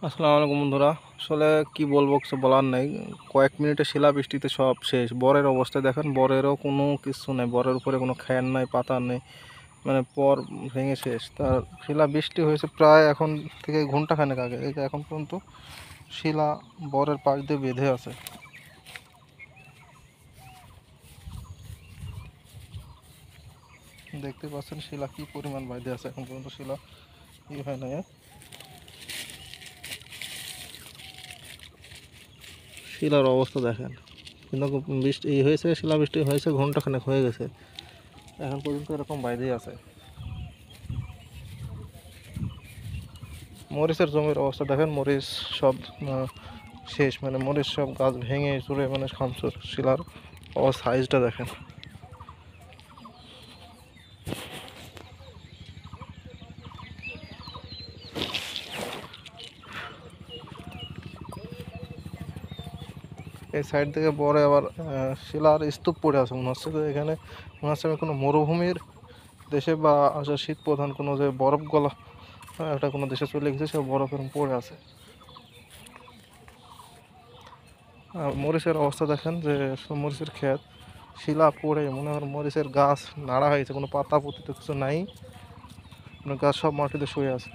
আসসালামু আলাইকুম বন্ধুরা। আসলে কি বলবো, কিছু বলার নেই। কয়েক মিনিটে শিলাবৃষ্টিতে সব শেষ। বরের অবস্থা দেখেন, বরেরও কোনো কিছু নেই, বরের উপরে কোনো খ্যার নাই, পাতা নেই, মানে পর ভেঙে শেষ। তার শিলাবৃষ্টি হয়েছে প্রায় এখন থেকে ঘন্টাখানেক আগে, এই যে এখন পর্যন্ত শিলা বরের পাশ দিয়ে বেঁধে আছে। দেখতে পাচ্ছেন শিলা কি পরিমাণ বেঁধে আছে, এখন পর্যন্ত শিলা ই হয় না। শিলার অবস্থা দেখেন, কিন্তু বৃষ্টি হয়েছে, শিলাবৃষ্টি হয়েছে ঘন্টাখানেক হয়ে গেছে, এখন পর্যন্ত এরকম বাইরেই আছে। মরিচের জমির অবস্থা দেখেন, মরিচ সব শেষ, মানে মরিচ সব গাছ ভেঙে চুরে মানে খামচুর। শিলার সাইজটা দেখেন। এই সাইড থেকে পরে আবার শিলার স্তূপ পড়ে আছে, মনে হচ্ছে যে এখানে মনে হচ্ছে আমি কোনো মরুভূমির দেশে বা শীত প্রধান কোনো যে বরফ গলা একটা কোনো দেশে চলে গেছে, সে বরফ এরকম পড়ে আছে। মরিচের অবস্থা দেখেন, যে সব মরিচের ক্ষেত শিলা পড়ে মনে হয় মরিচের গাছ নাড়া হয়েছে, কোনো পাতা পুঁতিতে কিছু নাই, গাছ সব মাটিতে শুয়ে আছে।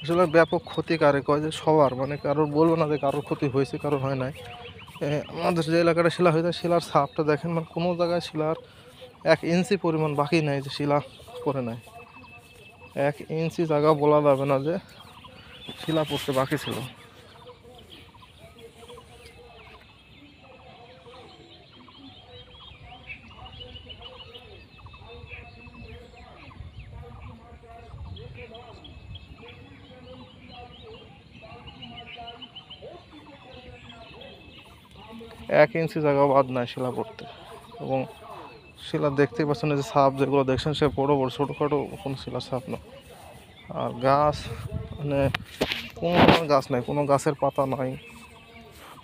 আসলে ব্যাপক ক্ষতিকারক হয়, যে সবার, মানে কারোর বলবো না যে কারোর ক্ষতি হয়েছে কারোর হয় নাই। আমাদের যে এলাকাটা শিলা হয়েছে, শিলার ছাপটা দেখেন, মানে কোনো জায়গায় শিলার 1 ইঞ্চি পরিমাণ বাকি নাই যে শিলা পড়ে নাই। 1 ইঞ্চি জায়গা বলা যাবে না যে শিলা পড়তে বাকি ছিল। 1 ইঞ্চি জায়গা বাদ নাই শিলা পড়তে। এবং শিলা দেখতেই পাচ্ছেন, যে ছাপ যেগুলো দেখছেন সে বড় বড়, ছোটোখাটো কোনো শিলার ছাপ না। আর গাছ, মানে কোনো গাছ নাই, কোনো গাছের পাতা নাই,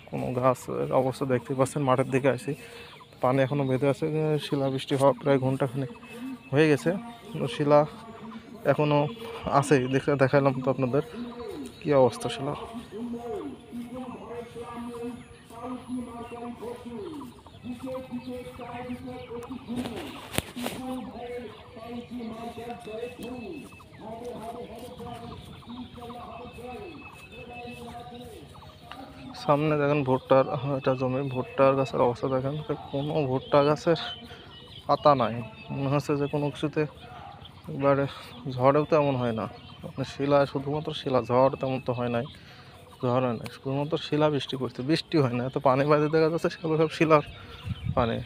কোনো গাছের অবস্থা দেখতেই পাচ্ছেন। মাঠের দিকে আসি, পানি এখনও বেঁধে আছে। শিলাবৃষ্টি হওয়া প্রায় ঘন্টাখানেক হয়ে গেছে, শিলা এখনও আছে। দেখালাম তো আপনাদের কি অবস্থা শিলা। সামনে দেখেন ভুট্টার এটা জমি, ভুট্টার গাছের অবস্থা দেখেন, কোনো ভুট্টা গাছের পাতা নাই। মনে হচ্ছে যে কোনো কিছুতে এবারে ঝড়েও তো এমন হয় না, মানে শিলা, শুধুমাত্র শিলা, ঝড় তেমন তো হয় নাই, ঝড় হয় না, শুধুমাত্র শিলা বৃষ্টি পড়ছে, বৃষ্টি হয় না, এত পানি বাইরে দেখা যাচ্ছে সেগুলো সব শিলার পানি।